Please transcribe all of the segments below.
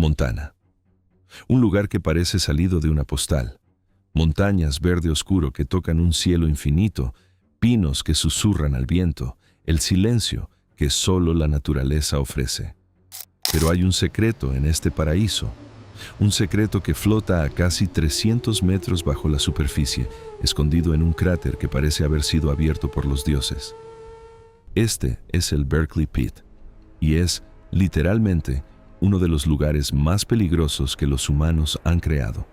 Montana. Un lugar que parece salido de una postal. Montañas verde oscuro que tocan un cielo infinito, pinos que susurran al viento, el silencio que solo la naturaleza ofrece. Pero hay un secreto en este paraíso, un secreto que flota a casi 300 metros bajo la superficie, escondido en un cráter que parece haber sido abierto por los dioses. Este es el Berkeley Pit, y es, literalmente, uno de los lugares más peligrosos que los humanos han creado.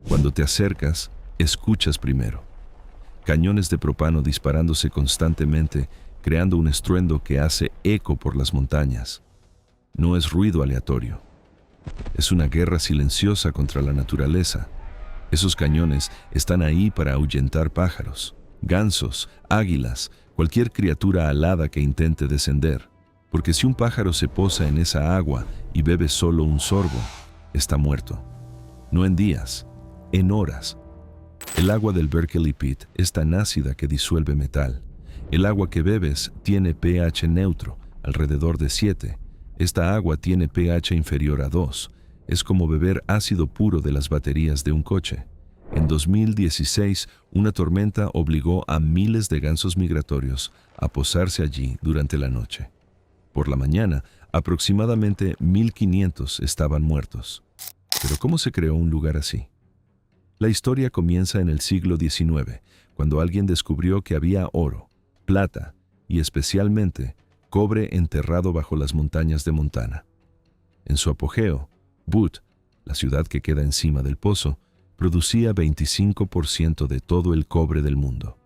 Cuando te acercas, escuchas primero. Cañones de propano disparándose constantemente, creando un estruendo que hace eco por las montañas. No es ruido aleatorio. Es una guerra silenciosa contra la naturaleza. Esos cañones están ahí para ahuyentar pájaros, gansos, águilas, cualquier criatura alada que intente descender. Porque si un pájaro se posa en esa agua y bebe solo un sorbo, está muerto. No en días, en horas. El agua del Berkeley Pit es tan ácida que disuelve metal. El agua que bebes tiene pH neutro, alrededor de 7. Esta agua tiene pH inferior a 2. Es como beber ácido puro de las baterías de un coche. En 2016, una tormenta obligó a miles de gansos migratorios a posarse allí durante la noche. Por la mañana, aproximadamente 1.500 estaban muertos. Pero ¿cómo se creó un lugar así? La historia comienza en el siglo XIX, cuando alguien descubrió que había oro, plata y especialmente cobre enterrado bajo las montañas de Montana. En su apogeo, Butte, la ciudad que queda encima del pozo, producía 25% de todo el cobre del mundo.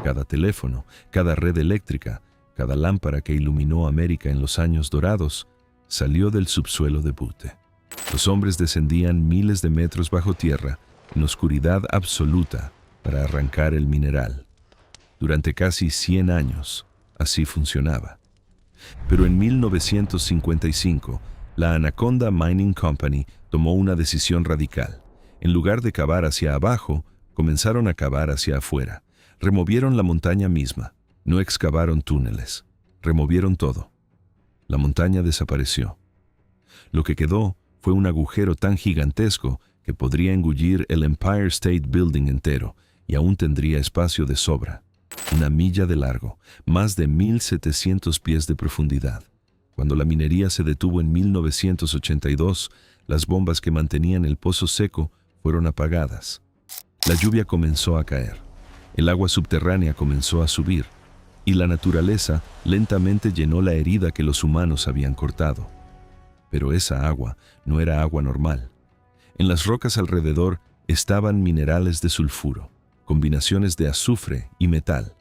Cada teléfono, cada red eléctrica, cada lámpara que iluminó América en los años dorados, salió del subsuelo de Butte. Los hombres descendían miles de metros bajo tierra, en oscuridad absoluta, para arrancar el mineral. Durante casi 100 años, así funcionaba. Pero en 1955, la Anaconda Mining Company tomó una decisión radical. En lugar de cavar hacia abajo, comenzaron a cavar hacia afuera. Removieron la montaña misma. No excavaron túneles. Removieron todo. La montaña desapareció. Lo que quedó fue un agujero tan gigantesco que podría engullir el Empire State Building entero y aún tendría espacio de sobra. 1 milla de largo, más de 1.700 pies de profundidad. Cuando la minería se detuvo en 1982, las bombas que mantenían el pozo seco fueron apagadas. La lluvia comenzó a caer. El agua subterránea comenzó a subir. Y la naturaleza lentamente llenó la herida que los humanos habían cortado. Pero esa agua no era agua normal. En las rocas alrededor estaban minerales de sulfuro, combinaciones de azufre y metal.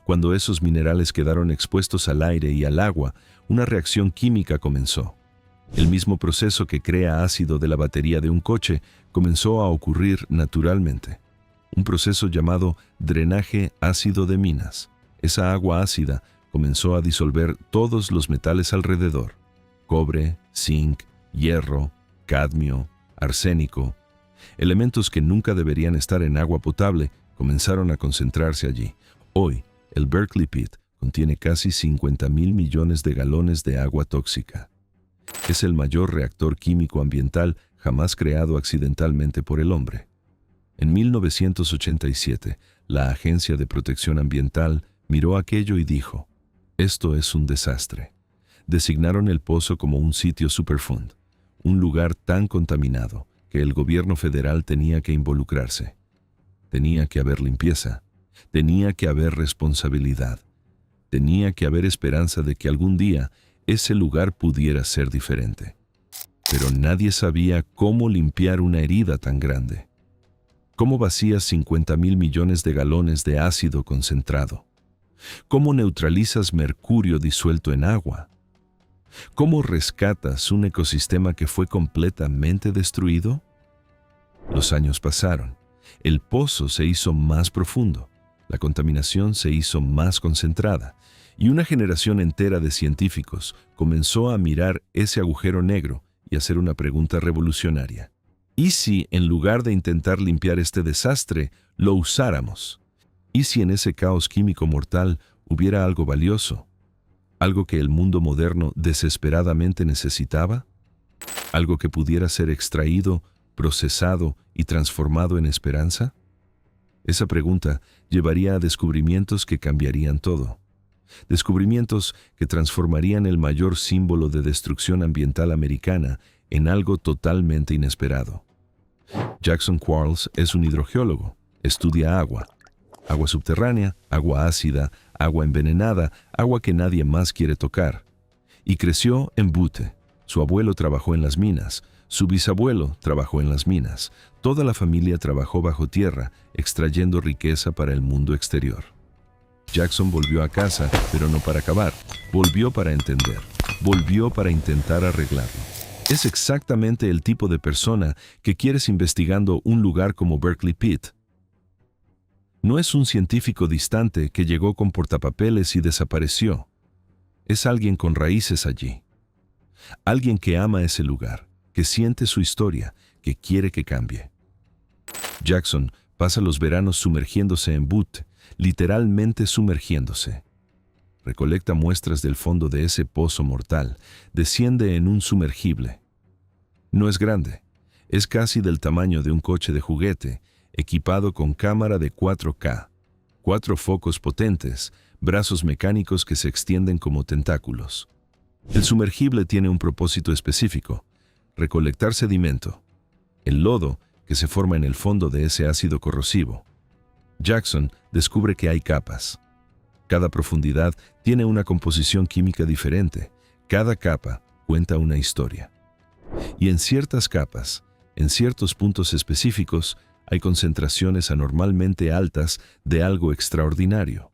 Cuando esos minerales quedaron expuestos al aire y al agua, una reacción química comenzó. El mismo proceso que crea ácido de la batería de un coche comenzó a ocurrir naturalmente. Un proceso llamado drenaje ácido de minas. Esa agua ácida comenzó a disolver todos los metales alrededor: cobre, zinc, hierro, cadmio, arsénico. Elementos que nunca deberían estar en agua potable comenzaron a concentrarse allí. Hoy, el Berkeley Pit contiene casi 50.000 millones de galones de agua tóxica. Es el mayor reactor químico ambiental jamás creado accidentalmente por el hombre. En 1987, la Agencia de Protección Ambiental miró aquello y dijo: esto es un desastre. Designaron el pozo como un sitio Superfund, un lugar tan contaminado que el gobierno federal tenía que involucrarse. Tenía que haber limpieza, tenía que haber responsabilidad, tenía que haber esperanza de que algún día ese lugar pudiera ser diferente. Pero nadie sabía cómo limpiar una herida tan grande. ¿Cómo vacías 50.000 millones de galones de ácido concentrado? ¿Cómo neutralizas mercurio disuelto en agua? ¿Cómo rescatas un ecosistema que fue completamente destruido? Los años pasaron. El pozo se hizo más profundo, la contaminación se hizo más concentrada, y una generación entera de científicos comenzó a mirar ese agujero negro y hacer una pregunta revolucionaria. ¿Y si, en lugar de intentar limpiar este desastre, lo usáramos? ¿Y si en ese caos químico mortal hubiera algo valioso? ¿Algo que el mundo moderno desesperadamente necesitaba? ¿Algo que pudiera ser extraído, procesado y transformado en esperanza? Esa pregunta llevaría a descubrimientos que cambiarían todo. Descubrimientos que transformarían el mayor símbolo de destrucción ambiental americana en algo totalmente inesperado. Jackson Quarles es un hidrogeólogo. Estudia agua. Agua subterránea, agua ácida, agua envenenada, agua que nadie más quiere tocar. Y creció en Butte. Su abuelo trabajó en las minas. Su bisabuelo trabajó en las minas. Toda la familia trabajó bajo tierra, extrayendo riqueza para el mundo exterior. Jackson volvió a casa, pero no para acabar. Volvió para entender. Volvió para intentar arreglarlo. Es exactamente el tipo de persona que quieres investigando un lugar como Berkeley Pit. No es un científico distante que llegó con portapapeles y desapareció. Es alguien con raíces allí. Alguien que ama ese lugar, que siente su historia, que quiere que cambie. Jackson pasa los veranos sumergiéndose en Butte, literalmente sumergiéndose. Recolecta muestras del fondo de ese pozo mortal, desciende en un sumergible. No es grande, es casi del tamaño de un coche de juguete, equipado con cámara de 4K, 4 focos potentes, brazos mecánicos que se extienden como tentáculos. El sumergible tiene un propósito específico: recolectar sedimento, el lodo que se forma en el fondo de ese ácido corrosivo. Jackson descubre que hay capas. Cada profundidad tiene una composición química diferente. Cada capa cuenta una historia. Y en ciertas capas, en ciertos puntos específicos, hay concentraciones anormalmente altas de algo extraordinario.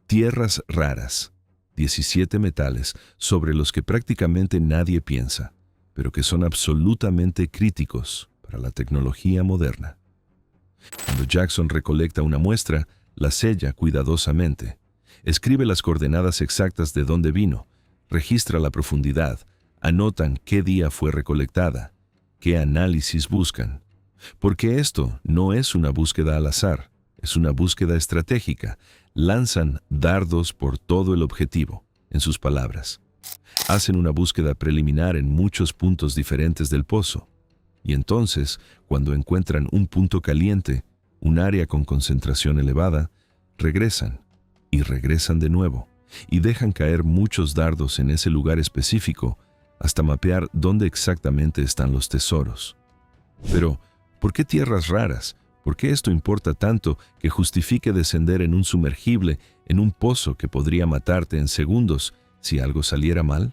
Tierras raras, 17 metales sobre los que prácticamente nadie piensa, pero que son absolutamente críticos para la tecnología moderna. Cuando Jackson recolecta una muestra, la sella cuidadosamente, escribe las coordenadas exactas de dónde vino, registra la profundidad, anotan qué día fue recolectada, qué análisis buscan. Porque esto no es una búsqueda al azar, es una búsqueda estratégica. Lanzan dardos por todo el objetivo, en sus palabras. Hacen una búsqueda preliminar en muchos puntos diferentes del pozo. Y entonces, cuando encuentran un punto caliente, un área con concentración elevada, regresan y regresan de nuevo y dejan caer muchos dardos en ese lugar específico hasta mapear dónde exactamente están los tesoros. Pero, ¿por qué tierras raras? ¿Por qué esto importa tanto que justifique descender en un sumergible, en un pozo que podría matarte en segundos si algo saliera mal?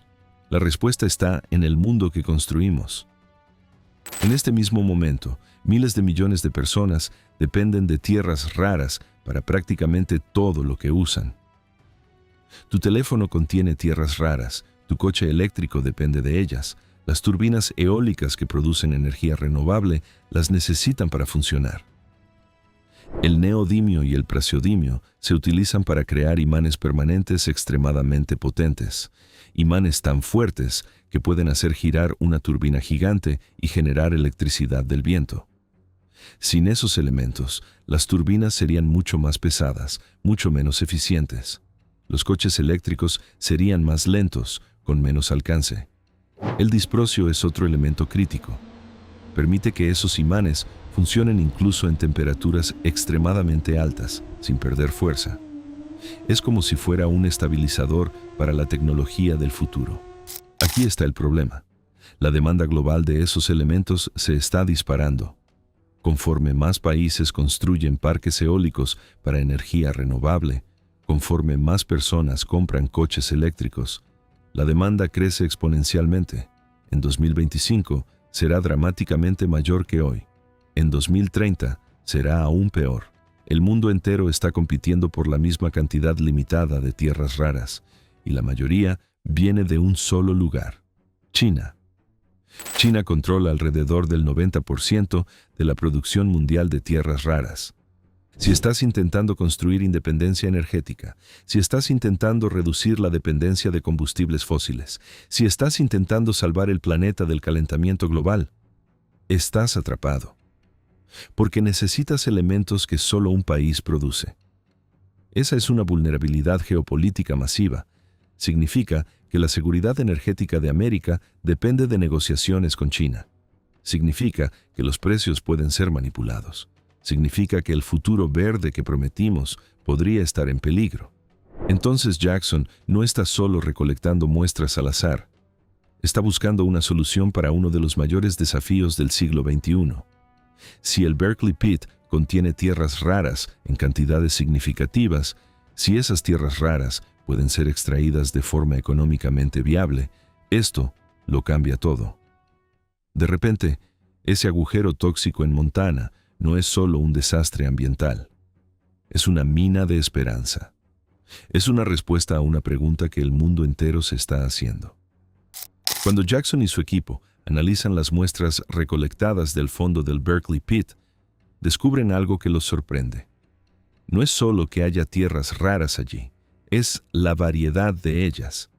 La respuesta está en el mundo que construimos. En este mismo momento, miles de millones de personas dependen de tierras raras para prácticamente todo lo que usan. Tu teléfono contiene tierras raras, tu coche eléctrico depende de ellas, las turbinas eólicas que producen energía renovable las necesitan para funcionar. El neodimio y el praseodimio se utilizan para crear imanes permanentes extremadamente potentes, imanes tan fuertes que pueden hacer girar una turbina gigante y generar electricidad del viento. Sin esos elementos, las turbinas serían mucho más pesadas, mucho menos eficientes. Los coches eléctricos serían más lentos, con menos alcance. El disprosio es otro elemento crítico. Permite que esos imanes funcionen incluso en temperaturas extremadamente altas, sin perder fuerza. Es como si fuera un estabilizador para la tecnología del futuro. Aquí está el problema. La demanda global de esos elementos se está disparando. Conforme más países construyen parques eólicos para energía renovable, conforme más personas compran coches eléctricos, la demanda crece exponencialmente. En 2025 será dramáticamente mayor que hoy. En 2030 será aún peor. El mundo entero está compitiendo por la misma cantidad limitada de tierras raras, y la mayoría viene de un solo lugar: China. China controla alrededor del 90% de la producción mundial de tierras raras. Si estás intentando construir independencia energética, si estás intentando reducir la dependencia de combustibles fósiles, si estás intentando salvar el planeta del calentamiento global, estás atrapado. Porque necesitas elementos que solo un país produce. Esa es una vulnerabilidad geopolítica masiva. Significa que la seguridad energética de América depende de negociaciones con China. Significa que los precios pueden ser manipulados. Significa que el futuro verde que prometimos podría estar en peligro. Entonces Jackson no está solo recolectando muestras al azar. Está buscando una solución para uno de los mayores desafíos del siglo XXI. Si el Berkeley Pit contiene tierras raras en cantidades significativas, si esas tierras raras pueden ser extraídas de forma económicamente viable, esto lo cambia todo. De repente, ese agujero tóxico en Montana no es solo un desastre ambiental. Es una mina de esperanza. Es una respuesta a una pregunta que el mundo entero se está haciendo. Cuando Jackson y su equipo analizan las muestras recolectadas del fondo del Berkeley Pit, descubren algo que los sorprende. No es solo que haya tierras raras allí, es la variedad de ellas.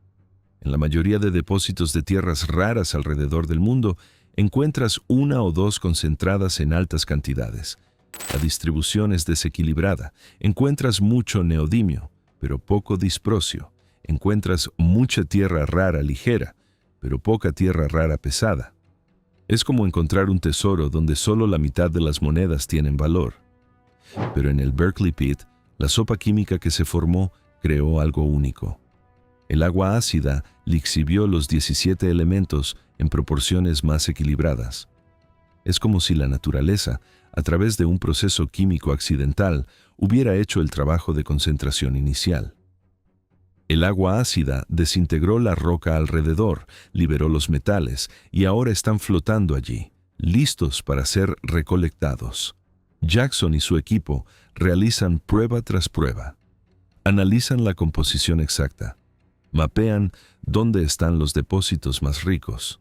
En la mayoría de depósitos de tierras raras alrededor del mundo, encuentras una o dos concentradas en altas cantidades. La distribución es desequilibrada. Encuentras mucho neodimio, pero poco disprosio. Encuentras mucha tierra rara ligera, pero poca tierra rara pesada. Es como encontrar un tesoro donde solo la mitad de las monedas tienen valor. Pero en el Berkeley Pit, la sopa química que se formó creó algo único. El agua ácida lixivió los 17 elementos en proporciones más equilibradas. Es como si la naturaleza, a través de un proceso químico accidental, hubiera hecho el trabajo de concentración inicial. El agua ácida desintegró la roca alrededor, liberó los metales y ahora están flotando allí, listos para ser recolectados. Jackson y su equipo realizan prueba tras prueba. Analizan la composición exacta. Mapean dónde están los depósitos más ricos.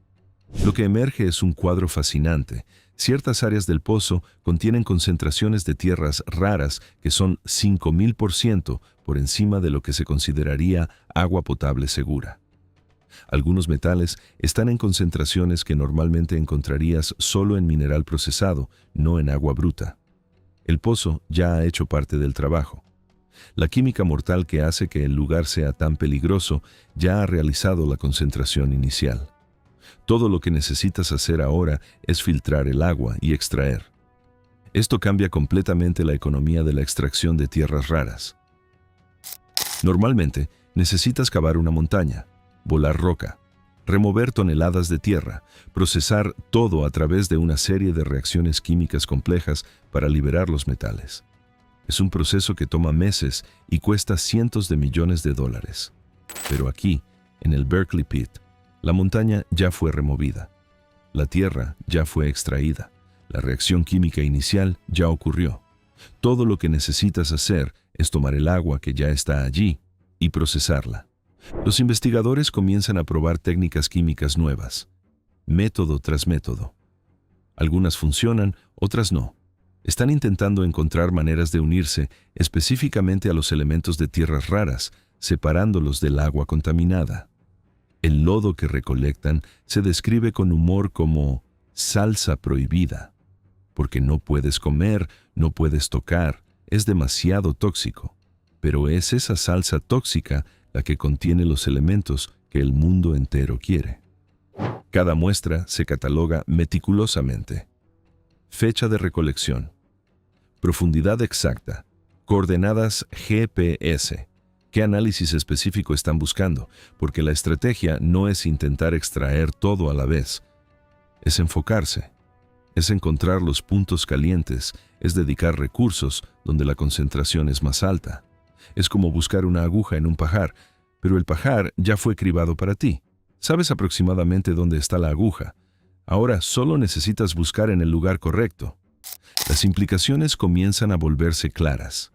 Lo que emerge es un cuadro fascinante. Ciertas áreas del pozo contienen concentraciones de tierras raras que son 5000% por encima de lo que se consideraría agua potable segura. Algunos metales están en concentraciones que normalmente encontrarías solo en mineral procesado, no en agua bruta. El pozo ya ha hecho parte del trabajo. La química mortal que hace que el lugar sea tan peligroso ya ha realizado la concentración inicial. Todo lo que necesitas hacer ahora es filtrar el agua y extraer. Esto cambia completamente la economía de la extracción de tierras raras. Normalmente, necesitas cavar una montaña, volar roca, remover toneladas de tierra, procesar todo a través de una serie de reacciones químicas complejas para liberar los metales. Es un proceso que toma meses y cuesta cientos de millones de dólares. Pero aquí, en el Berkeley Pit, la montaña ya fue removida. La tierra ya fue extraída. La reacción química inicial ya ocurrió. Todo lo que necesitas hacer es tomar el agua que ya está allí y procesarla. Los investigadores comienzan a probar técnicas químicas nuevas, método tras método. Algunas funcionan, otras no. Están intentando encontrar maneras de unirse específicamente a los elementos de tierras raras, separándolos del agua contaminada. El lodo que recolectan se describe con humor como salsa prohibida, porque no puedes comer, no puedes tocar, es demasiado tóxico. Pero es esa salsa tóxica la que contiene los elementos que el mundo entero quiere. Cada muestra se cataloga meticulosamente. Fecha de recolección, profundidad exacta, coordenadas GPS. ¿Qué análisis específico están buscando? Porque la estrategia no es intentar extraer todo a la vez. Es enfocarse. Es encontrar los puntos calientes. Es dedicar recursos donde la concentración es más alta. Es como buscar una aguja en un pajar, pero el pajar ya fue cribado para ti. Sabes aproximadamente dónde está la aguja. Ahora solo necesitas buscar en el lugar correcto. Las implicaciones comienzan a volverse claras.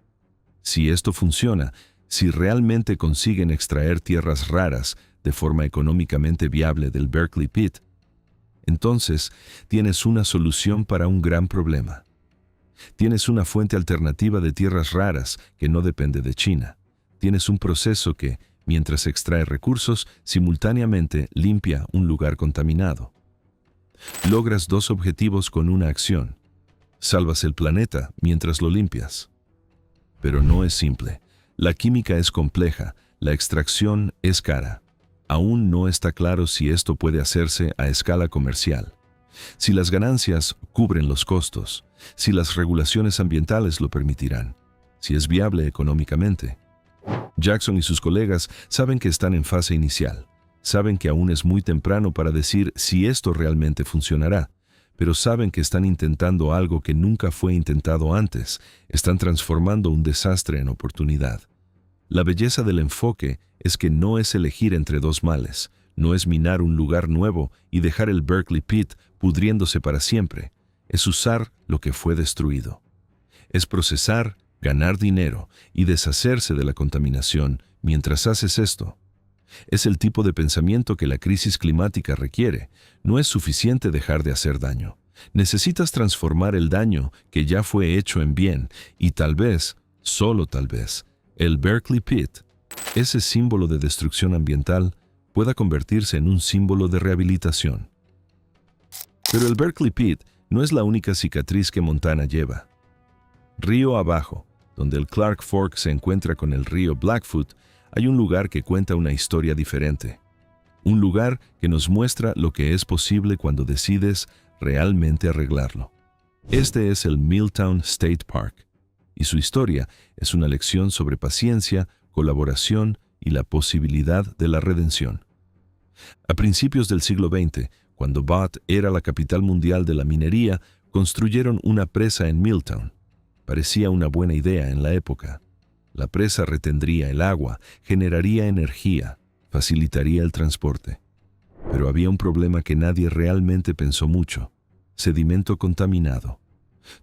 Si esto funciona, si realmente consiguen extraer tierras raras de forma económicamente viable del Berkeley Pit, entonces tienes una solución para un gran problema. Tienes una fuente alternativa de tierras raras que no depende de China. Tienes un proceso que, mientras extrae recursos, simultáneamente limpia un lugar contaminado. Logras dos objetivos con una acción. Salvas el planeta mientras lo limpias. Pero no es simple. La química es compleja, La extracción es cara. Aún no está claro si esto puede hacerse a escala comercial, si las ganancias cubren los costos, si las regulaciones ambientales lo permitirán, si es viable económicamente. Jackson y sus colegas saben que están en fase inicial, saben que aún es muy temprano para decir si esto realmente funcionará, pero saben que están intentando algo que nunca fue intentado antes, están transformando un desastre en oportunidad. La belleza del enfoque es que no es elegir entre dos males, no es minar un lugar nuevo y dejar el Berkeley Pit pudriéndose para siempre, es usar lo que fue destruido. Es procesar, ganar dinero y deshacerse de la contaminación mientras haces esto. Es el tipo de pensamiento que la crisis climática requiere. No es suficiente dejar de hacer daño. Necesitas transformar el daño que ya fue hecho en bien y tal vez, solo tal vez, el Berkeley Pit, ese símbolo de destrucción ambiental, pueda convertirse en un símbolo de rehabilitación. Pero el Berkeley Pit no es la única cicatriz que Montana lleva. Río abajo, donde el Clark Fork se encuentra con el río Blackfoot, hay un lugar que cuenta una historia diferente. Un lugar que nos muestra lo que es posible cuando decides realmente arreglarlo. Este es el Milltown State Park, y su historia es una lección sobre paciencia, colaboración y la posibilidad de la redención. A principios del siglo XX, cuando Butte era la capital mundial de la minería, construyeron una presa en Milltown. Parecía una buena idea en la época. La presa retendría el agua, generaría energía, facilitaría el transporte. Pero había un problema que nadie realmente pensó mucho: sedimento contaminado.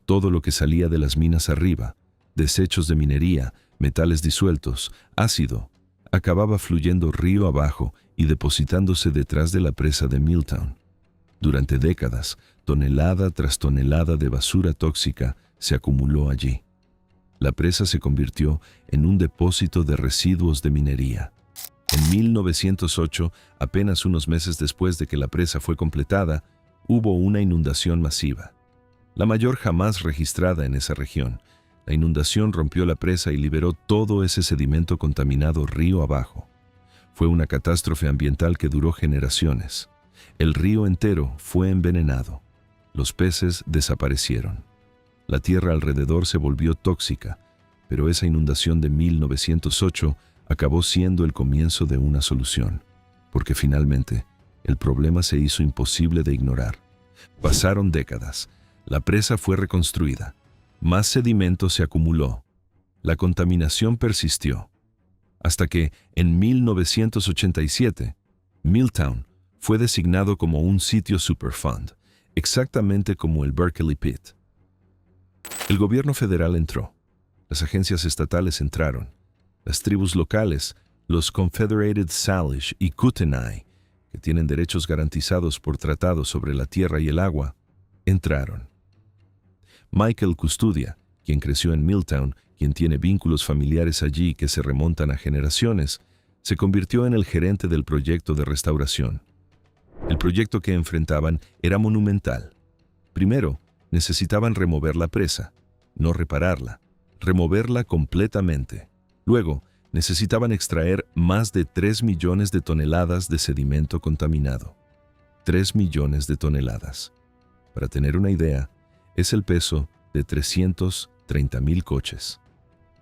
Todo lo que salía de las minas arriba, desechos de minería, metales disueltos, ácido, acababa fluyendo río abajo y depositándose detrás de la presa de Milltown. Durante décadas, tonelada tras tonelada de basura tóxica se acumuló allí. La presa se convirtió en un depósito de residuos de minería. En 1908, apenas unos meses después de que la presa fue completada, hubo una inundación masiva, la mayor jamás registrada en esa región. La inundación rompió la presa y liberó todo ese sedimento contaminado río abajo. Fue una catástrofe ambiental que duró generaciones. El río entero fue envenenado. Los peces desaparecieron. La tierra alrededor se volvió tóxica, pero esa inundación de 1908 acabó siendo el comienzo de una solución, porque finalmente el problema se hizo imposible de ignorar. Pasaron décadas, la presa fue reconstruida, más sedimento se acumuló, la contaminación persistió, hasta que en 1987, Milltown fue designado como un sitio Superfund, exactamente como el Berkeley Pit. El gobierno federal entró, las agencias estatales entraron, las tribus locales, los Confederated Salish y Kootenai, que tienen derechos garantizados por tratados sobre la tierra y el agua, entraron. Michael Custodia, quien creció en Milltown, quien tiene vínculos familiares allí que se remontan a generaciones, se convirtió en el gerente del proyecto de restauración. El proyecto que enfrentaban era monumental. Primero, necesitaban remover la presa, no repararla, removerla completamente. Luego, necesitaban extraer más de 3 millones de toneladas de sedimento contaminado. 3 millones de toneladas. Para tener una idea, es el peso de 330,000 coches.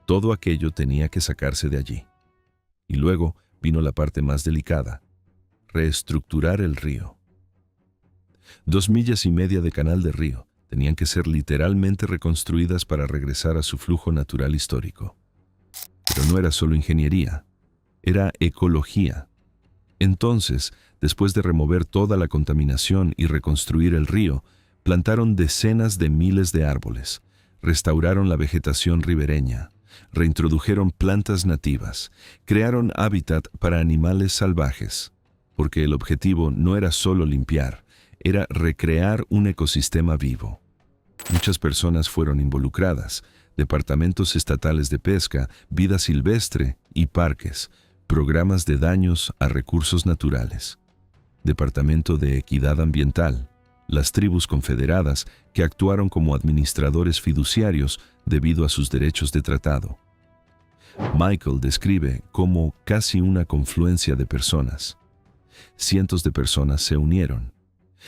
Todo aquello tenía que sacarse de allí. Y luego vino la parte más delicada: reestructurar el río. 2,5 millas de canal de río tenían que ser literalmente reconstruidas para regresar a su flujo natural histórico. Pero no era solo ingeniería, era ecología. Entonces, después de remover toda la contaminación y reconstruir el río, plantaron decenas de miles de árboles, restauraron la vegetación ribereña, reintrodujeron plantas nativas, crearon hábitat para animales salvajes, porque el objetivo no era solo limpiar, era recrear un ecosistema vivo. Muchas personas fueron involucradas: departamentos estatales de pesca, vida silvestre y parques, programas de daños a recursos naturales, departamento de equidad ambiental, las tribus confederadas que actuaron como administradores fiduciarios debido a sus derechos de tratado. Michael describe como casi una confluencia de personas. Cientos de personas se unieron.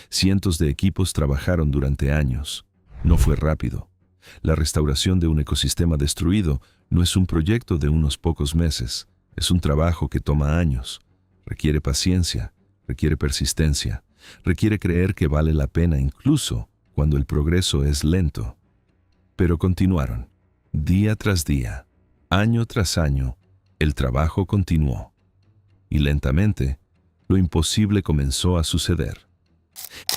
Cientos de equipos trabajaron durante años. No fue rápido. La restauración de un ecosistema destruido no es un proyecto de unos pocos meses. Es un trabajo que toma años. Requiere paciencia, requiere persistencia, requiere creer que vale la pena incluso cuando el progreso es lento. Pero continuaron. Día tras día, año tras año, el trabajo continuó. Y lentamente, lo imposible comenzó a suceder.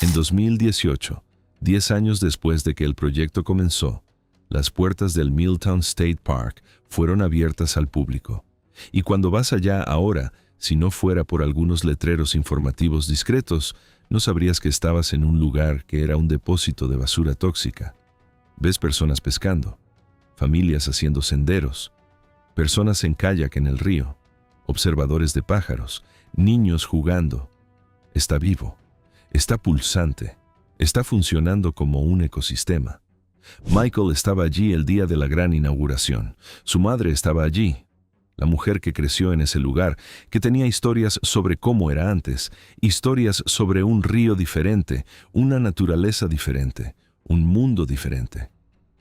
En 2018, 10 años después de que el proyecto comenzó, las puertas del Milltown State Park fueron abiertas al público. Y cuando vas allá ahora, si no fuera por algunos letreros informativos discretos, no sabrías que estabas en un lugar que era un depósito de basura tóxica. Ves personas pescando, familias haciendo senderos, personas en kayak en el río, observadores de pájaros, niños jugando. Está vivo, está pulsante, está funcionando como un ecosistema. Michael estaba allí el día de la gran inauguración. Su madre estaba allí, la mujer que creció en ese lugar, que tenía historias sobre cómo era antes, historias sobre un río diferente, una naturaleza diferente, un mundo diferente.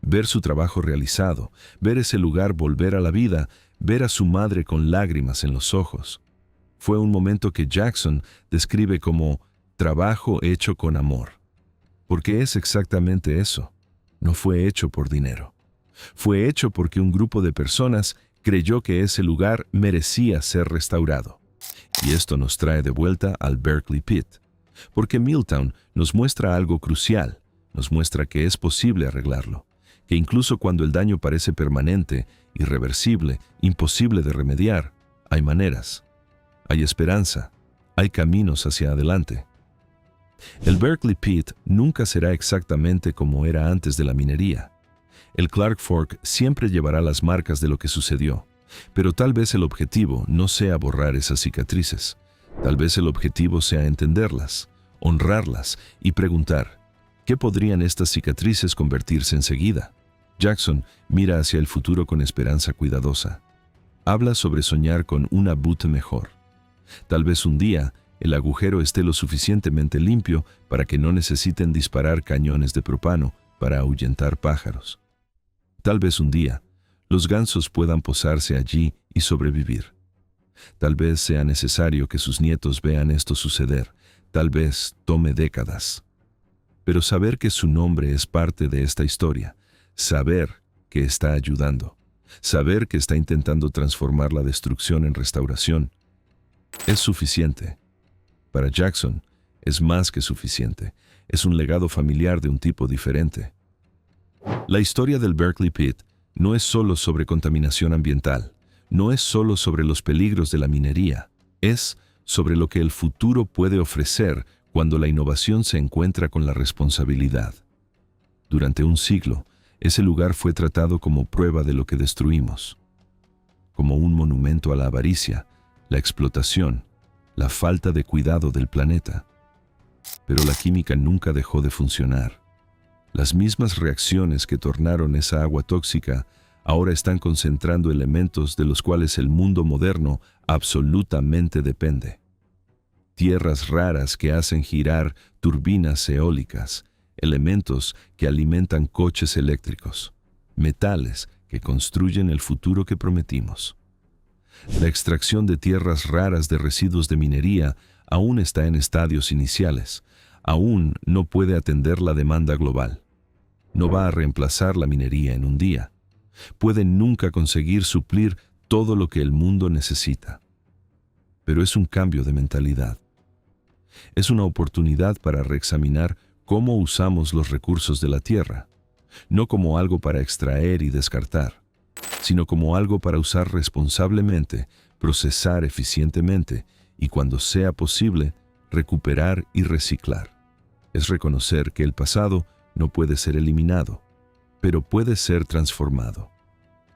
Ver su trabajo realizado, ver ese lugar volver a la vida, ver a su madre con lágrimas en los ojos. Fue un momento que Jackson describe como trabajo hecho con amor. Porque es exactamente eso. No fue hecho por dinero. Fue hecho porque un grupo de personas creyó que ese lugar merecía ser restaurado. Y esto nos trae de vuelta al Berkeley Pit. Porque Milltown nos muestra algo crucial, nos muestra que es posible arreglarlo, que incluso cuando el daño parece permanente, irreversible, imposible de remediar, hay maneras, hay esperanza, hay caminos hacia adelante. El Berkeley Pit nunca será exactamente como era antes de la minería. El Clark Fork siempre llevará las marcas de lo que sucedió, pero tal vez el objetivo no sea borrar esas cicatrices. Tal vez el objetivo sea entenderlas, honrarlas y preguntar, ¿qué podrían estas cicatrices convertirse enseguida? Jackson mira hacia el futuro con esperanza cuidadosa. Habla sobre soñar con una Butte mejor. Tal vez un día el agujero esté lo suficientemente limpio para que no necesiten disparar cañones de propano para ahuyentar pájaros. Tal vez un día los gansos puedan posarse allí y sobrevivir. Tal vez sea necesario que sus nietos vean esto suceder. Tal vez tome décadas. Pero saber que su nombre es parte de esta historia, saber que está ayudando, saber que está intentando transformar la destrucción en restauración, es suficiente. Para Jackson, es más que suficiente. Es un legado familiar de un tipo diferente. La historia del Berkeley Pit no es solo sobre contaminación ambiental, no es solo sobre los peligros de la minería, es sobre lo que el futuro puede ofrecer cuando la innovación se encuentra con la responsabilidad. Durante un siglo, ese lugar fue tratado como prueba de lo que destruimos, como un monumento a la avaricia, la explotación, la falta de cuidado del planeta. Pero la química nunca dejó de funcionar. Las mismas reacciones que tornaron esa agua tóxica ahora están concentrando elementos de los cuales el mundo moderno absolutamente depende. Tierras raras que hacen girar turbinas eólicas, elementos que alimentan coches eléctricos, metales que construyen el futuro que prometimos. La extracción de tierras raras de residuos de minería aún está en estadios iniciales. Aún no puede atender la demanda global. No va a reemplazar la minería en un día. Puede nunca conseguir suplir todo lo que el mundo necesita. Pero es un cambio de mentalidad. Es una oportunidad para reexaminar cómo usamos los recursos de la tierra, no como algo para extraer y descartar, sino como algo para usar responsablemente, procesar eficientemente y, cuando sea posible, recuperar y reciclar. Es reconocer que el pasado no puede ser eliminado, pero puede ser transformado.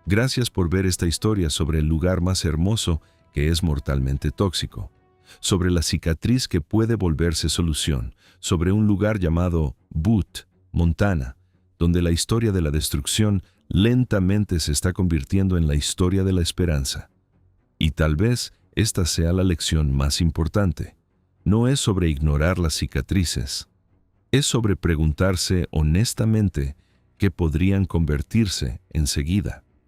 Gracias por ver esta historia sobre el lugar más hermoso que es mortalmente tóxico, sobre la cicatriz que puede volverse solución, sobre un lugar llamado Butte, Montana, donde la historia de la destrucción lentamente se está convirtiendo en la historia de la esperanza. Y tal vez esta sea la lección más importante. No es sobre ignorar las cicatrices, es sobre preguntarse honestamente qué podrían convertirse enseguida.